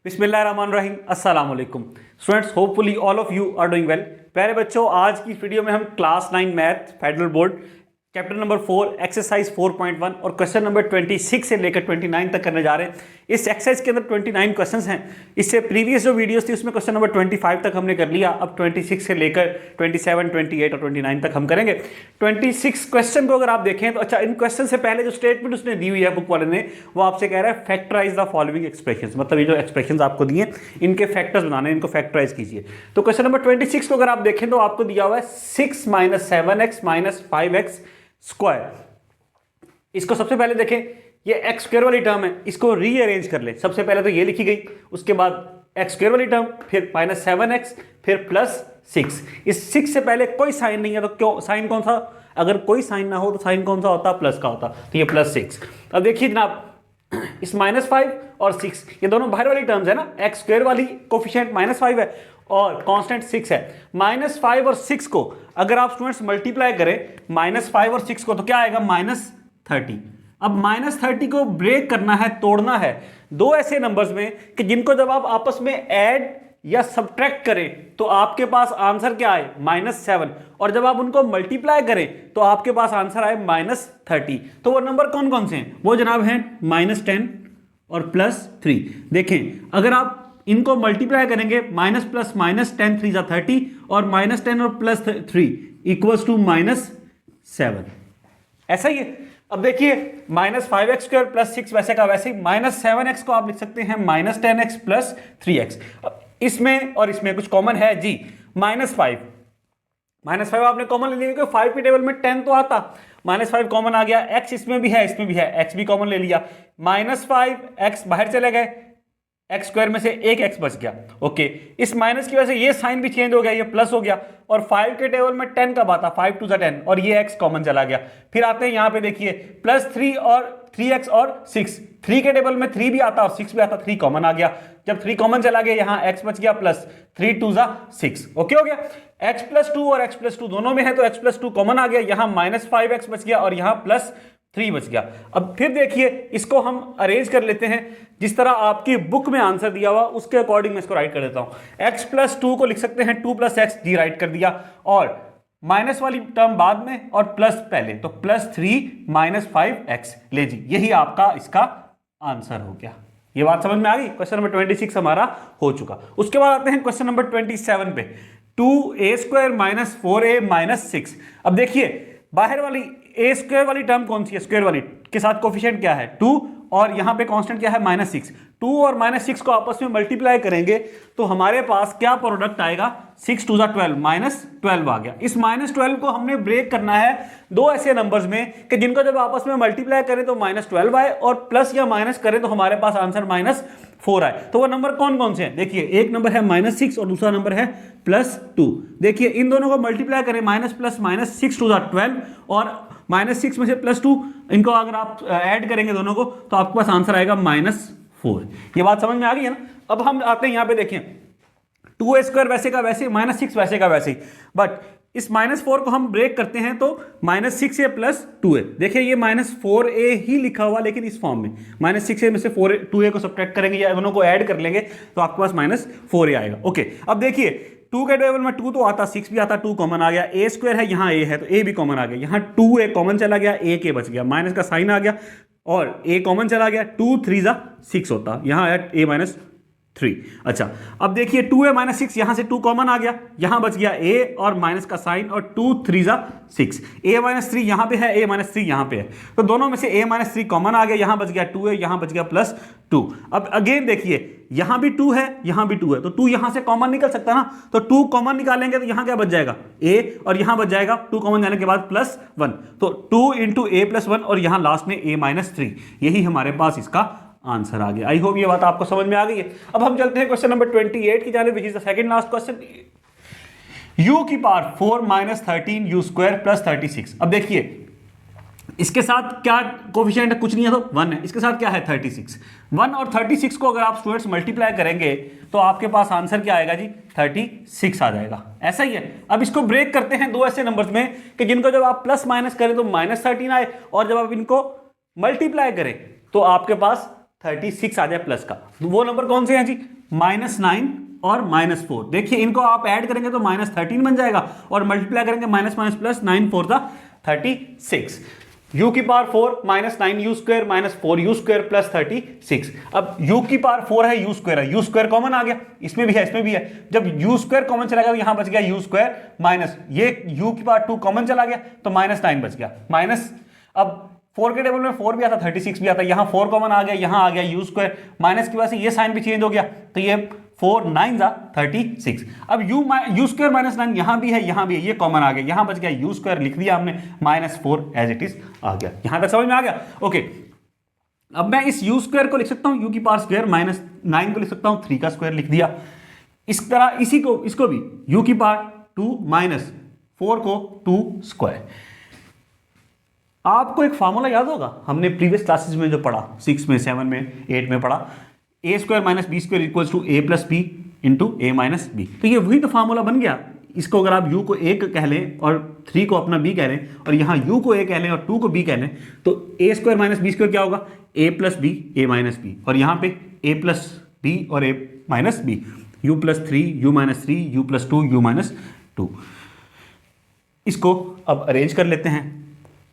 बिस्मिल्लाहिर्रहमानिर्रहीम, अस्सलाम वालेकुम students, hopefully all of you are doing well. प्यारे बच्चों, आज की वीडियो में हम class 9 math federal board chapter number 4 exercise 4.1 और क्वेश्चन नंबर 26 से लेकर 29 तक करने जा रहे हैं। इस एक्सरसाइज के अंदर 29 क्वेश्चंस हैं। इससे प्रीवियस जो वीडियोस थी उसमें क्वेश्चन नंबर 25 तक हमने कर लिया। अब 26 से लेकर 27, 28 और 29 तक हम करेंगे। 26 क्वेश्चन को अगर आप देखें तो अच्छा, इन क्वेश्चन से पहले जो स्टेटमेंट उसने दी हुई है बुक वाले ने, वो आपसे कह रहा है फैक्टराइज द फॉलोइंग एक्सप्रेशंस। मतलब ये जो एक्सप्रेशंस आपको दिए इनके फैक्टर्स बनाने, इनको फैक्टराइज कीजिए। तो क्वेश्चन नंबर 26 को अगर आप देखें तो आपको दिया हुआ है 6 - 7x - 5x स्क्वायर। इसको सबसे पहले देखें, ये एक्स स्क्वायर वाली टर्म है, इसको रीअरेंज कर ले। सबसे पहले तो ये लिखी गई, उसके बाद एक्स स्क्वायर वाली टर्म, फिर -7x, फिर +6। इस 6 से पहले कोई साइन नहीं है, तो क्यों साइन कौन सा? अगर कोई साइन ना हो तो साइन कौन सा होता? प्लस का होता। तो ये +6। अब देखिए जनाब, इस -5 और 6 ये दोनों बाहर वाली टर्म्स है ना। एक्स स्क्वायर वाली कोफिशिएंट -5 है और कांस्टेंट 6 है। -5 और 6 को अगर आप स्टूडेंट्स मल्टीप्लाई करें, -5 और 6 को, तो क्या आएगा? -30। अब -30 को ब्रेक करना है, तोड़ना है दो ऐसे नंबर्स में कि जिनको जब आप आपस में ऐड या सब्ट्रैक्ट करें तो आपके पास आंसर क्या आए? -7। और जब आप उनको मल्टीप्लाई करें तो आपके पास आंसर आए -30। तो वो नंबर कौन कौन से हैं? वो जनाब हैं -10 और +3। देखें, अगर आप इनको मल्टीप्लाई करेंगे, माइनस प्लस माइनस 10 3 जा 30 और -10 और +3 इक्वल्स टू -7। ऐसा ही है। अब देखिए, -5x² +6 वैसे का वैसे ही, -7x को आप लिख सकते हैं -10x +3x। इसमें और इसमें कुछ कॉमन है जी। -5 आपने कॉमन ले लिया क्योंकि 5 की टेबल में 10 तो आता। -5 कॉमन आ गया, x इसमें भी है, इसमें भी है, x भी कॉमन ले लिया। -5x बाहर चले गए, एक्स स्क्वायर में से एक x बच गया। ओके, इस माइनस की वजह से ये साइन भी चेंज हो गया, ये प्लस हो गया। और 5 के टेबल में 10 कब आता? 5 2 10 और ये x कॉमन चला गया। फिर आते हैं यहाँ पे, देखिए +3 और 3x और 6। 3 के टेबल में 3 भी आता और 6 भी आता, 3 कॉमन आ गया। जब 3 कॉमन चला गया, यहाँ x बच गया +3 2 6। ओके हो गया। x +2 और x +2 दोनों में है तो x +2 कॉमन आ गया, यहाँ -5x बच गया और यहाँ +3 बच गया। अब फिर देखिए, इसको हम अरेंज कर लेते हैं जिस तरह आपकी बुक में आंसर दिया हुआ उसके अकॉर्डिंग मैं इसको राइट कर देता हूं। x +2 को लिख सकते हैं 2 + x जी राइट कर दिया, और माइनस वाली टर्म बाद में और प्लस पहले, तो +3 - 5x ले जी। यही आपका इसका आंसर हो गया। ये बात समझ में आ गई? क्वेश्चन नंबर 26 हमारा हो चुका। उसके बाद आते हैं क्वेश्चन नंबर 27 पे। 2a² - 4a - 6। अब देखिए, बाहर वाली a² वाली टर्म कौन सी है? स्क्वायर वाली के साथ कोफिशिएंट क्या है? 2 और यहां पे कांस्टेंट क्या है? -6। 2 और -6 को आपस में मल्टीप्लाई करेंगे तो हमारे पास क्या प्रोडक्ट आएगा? 6 2 12 -12 आ गया। इस -12 को हमने ब्रेक करना है दो ऐसे नंबर्स में कि जिनको जब आपस में मल्टीप्लाई करें तो -12 आए और प्लस या माइनस करें तो हमारे पास आंसर -4 आए। तो वो नंबर कौन कौन से हैं? देखिए, एक नंबर है -6 और दूसरा नंबर है +2। देखिए, इन दोनों को मल्टीप्लाई करें, माइनस प्लस माइनस 6 2 12 और -6 में से +2, इनको अगर आप ऐड करेंगे दोनों को तो आपके पास आंसर आएगा -4। ये बात समझ में आ गई है ना? अब हम आते हैं यहाँ पे, देखें 2a² वैसे का वैसे, -6 वैसे का वैसे ही, बट इस -4 को हम ब्रेक करते हैं तो -6a +2a। देखिए, ये -4a ही लिखा हुआ लेकिन इस फॉर्म में, -6a में से 2a को सब्ट्रैक्ट करेंगे या दोनों को ऐड कर लेंगे तो आपके पास -4a आएगा। ओके, अब देखिए 2 के टेबल में 2 तो आता, 6 भी आता, 2 कॉमन आ गया। a² है, यहाँ a है तो a भी कॉमन आ गया। यहाँ 2a कॉमन चला गया, a के बच गया, माइनस का साइन आ गया और a कॉमन चला गया। 2 3 6 होता, यहाँ आया a -3। अच्छा, अब देखिए 2a - 6, यहां से 2 कॉमन आ गया, यहां बच गया a और माइनस का साइन और 2 3 6। a -3 यहां पे है, a -3 यहां पे है, तो दोनों में से a -3 कॉमन आ गया, यहां बच गया 2a, यहां बच गया +2। अब अगेन देखिए, यहां भी 2 है, यहां भी 2 है, तो 2 यहां से कॉमन निकल सकता ना, तो 2 कॉमन निकालेंगे तो यहां क्या बच जाएगा? a, और यहां बच जाएगा 2 कॉमन जाने के बाद +1, तो 2 × a +1 और यहां लास्ट में a -3। यही हमारे पास इसका आंसर आ गया। आई होप ये बात आपको समझ में आ गई है। अब हम चलते हैं क्वेश्चन नंबर 28 की जानिब, which is the second last question. u की पावर 4 - 13 u² + 36। अब देखिए, इसके साथ क्या कोफिशिएंट है? कुछ नहीं है तो 1 है। इसके साथ क्या है? 36। 1 और 36 को अगर आप स्टूडेंट्स मल्टीप्लाई करेंगे तो आपके पास आंसर क्या आएगा जी? 36 आ जाएगा। ऐसा ही है। अब इसको ब्रेक करते हैं दो ऐसे नंबर्स में कि जिनको जब आप प्लस माइनस करें तो -13 आए और जब आप इनको मल्टीप्लाई करें तो आपके पास 36 आ जाए प्लस का। वो नंबर कौन से हैं जी? -9 और -4। देखिए इनको आप ऐड करेंगे तो -13 बन जाएगा और मल्टीप्लाई करेंगे माइनस माइनस प्लस, 9 4 दा 36, u की power 4 -9u square -4u square plus 36। अब u की पावर 4 है, u स्क्वायर है, u स्क्वायर कॉमन आ गया, इसमें भी है इसमें भी है। जब u स्क्वायर कॉमन चला गया तो यहां बच गया u स्क्वायर माइनस ये u की पावर 2 कॉमन चला गया तो -9 बच गया माइनस। अब 4 के टेबल में 4 भी आता, 36 भी आता, यहां 4 कॉमन आ गया, यहां आ गया u स्क्वायर माइनस की वजह से ये साइन भी चेंज हो गया तो ये 4 9 जा 36। अब u स्क्वायर -9 यहां भी है यहां भी है, ये कॉमन आ गया, यहां बच गया u स्क्वायर, लिख दिया हमने -4 एज इट इज आ गया। यहां तक समझ में आ गया? ओके, अब मैं इस u स्क्वायर को लिख सकता हूं u की पावर स्क्वायर, -9 को लिख सकता हूं 3 का स्क्वायर लिख दिया। इस तरह इसी को इसको भी u की पावर 2 -4 को 2 स्क्वायर। आपको एक फार्मूला याद होगा, हमने प्रीवियस क्लासेस में जो पढ़ा, 6 में 7 में 8 में पढ़ा, a square minus B square equals to A plus B into A minus B. तो ये वही तो फार्मूला बन गया। इसको अगर आप u को a कह लें और 3 को अपना b कह लें और यहाँ u को a कह लें और 2 को b कह लें तो a square minus B square क्या होगा? a plus B A minus B, और यहाँ पे a प्लस बी और a minus B, u plus 3 u minus 3 u plus 2 u minus 2। इसको अब अरेंज कर लेते हैं,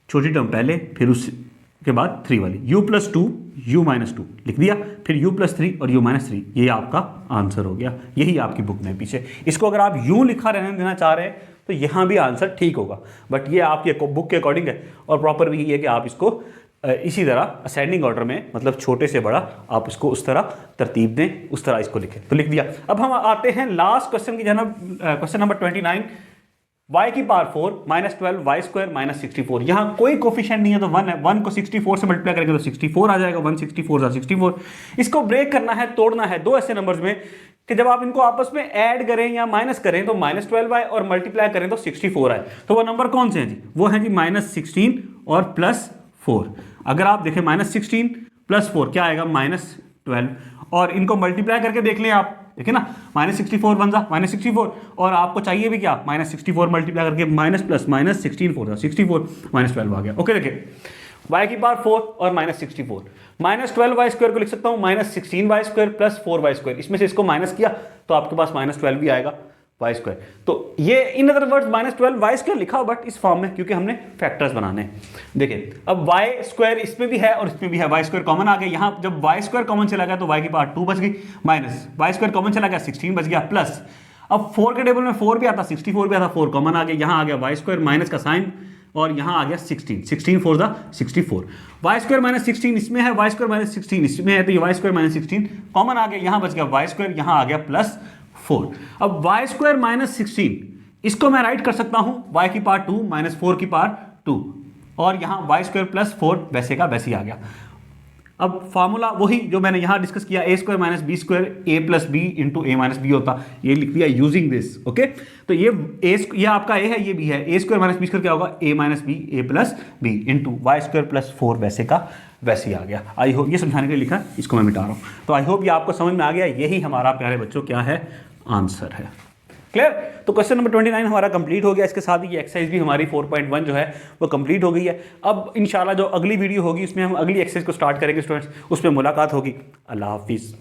छोटी टर्म पहले फिर उसके बाद 3 वाली, u प्लस 2 u माइनस 2 लिख दिया, फिर u प्लस 3 और u माइनस 3, ये आपका आंसर हो गया। यही आपकी बुक में पीछे, इसको अगर आप यूं लिखा रहने देना चाह रहे हैं तो यहाँ भी आंसर ठीक होगा, बट ये आपके बुक के अकॉर्डिंग है। और प्रॉपर भी ये है कि आप इसको इसी तरह असेंडिंग ऑर्डर में, मतलब छोटे से बड़ा, आप इसको उस तरह तरतीब दें, उस तरह इसको लिखें। तो लिख दिया। अब हम आते हैं लास्ट क्वेश्चन की जनाब, क्वेश्चन नंबर 29, y की पावर 4 -12 y स्क्वायर -64। यहाँ कोई कोफिशिएंट नहीं है तो 1 है, 1 को 64 से मल्टीप्लाई करेंगे तो 64 आ जाएगा, 164 सा 64। इसको ब्रेक करना है, तोड़ना है दो ऐसे नंबर्स में कि जब आप इनको आपस में ऐड करें या माइनस करें तो -12 आए और मल्टीप्लाई करें तो 64 आए। तो वो नंबर कौन से हैं जी? वो हैं जी -16 और +4। अगर आप देखें -16 +4 क्या आएगा? -12, और इनको मल्टीप्लाई करके देख लें आप, देखिए ना, -64 बन जा -64, और आपको चाहिए भी क्या? -64 मल्टीप्लाई करके माइनस प्लस -16 4 64 -12 आ गया। ओके, देखिए y की पावर 4 और -64, -12y स्क्वायर को लिख सकता हूँ -16y square plus 4y square, इसमें से इसको माइनस किया तो आपके पास -12 भी आएगा y स्क्वायर। तो ये in other words -12y square लिखा बट इस फॉर्म में, क्योंकि हमने फैक्टर्स बनाने हैं। देखिए अब y स्क्वायर इसमें भी है और इसमें भी है, y स्क्वायर कॉमन आ गया, यहाँ जब y स्क्वायर कॉमन चला गया तो y की पावर 2 बच गई, माइनस y स्क्वायर कॉमन चला गया 16 बच गया, प्लस अब 4 के टेबल में 4 भी आता, 64 भी आता, 4 कॉमन आ गया, यहाँ आ गया y स्क्वायर माइनस का साइन और यहाँ आ गया 16 4 दा 64, y स्क्वायर -16 इसमें है, y स्क्वायर -16 इसमें है, तो ये y स्क्वायर -16 कॉमन आ गया, यहाँ बच गया y स्क्वायर, यहाँ आ गया +4। अब y स्क्वायर -16 इसको मैं राइट कर सकता हूँ y की पावर 2 -4 की पावर 2, और यहाँ y स्क्वायर +4 वैसे का वैसे ही आ गया। अब फार्मूला वही जो मैंने यहाँ डिस्कस किया, a square minus B square a plus B into A minus B होता, ये लिख दिया यूजिंग दिस। ओके, तो ये आपका a है, ये भी है, a square minus B square क्या होगा? a minus B A plus B into Y square +4 वैसे का वैसे ही आ गया। आई होप ये समझाने के लिए लिखा, इसको मैं मिटा रहा हूँ। तो आई होप ये आपको समझ में आ गया, यही हमारा प्यारे बच्चों क्या है? आंसर है। क्लियर? तो क्वेश्चन नंबर 29 हमारा कंप्लीट हो गया। इसके साथ ही ये एक्सरसाइज भी हमारी 4.1 जो है वो कंप्लीट हो गई है। अब इंशाल्लाह जो अगली वीडियो होगी उसमें हम अगली एक्सरसाइज को स्टार्ट करेंगे स्टूडेंट्स, उसमें मुलाकात होगी। अल्लाह हाफिज़।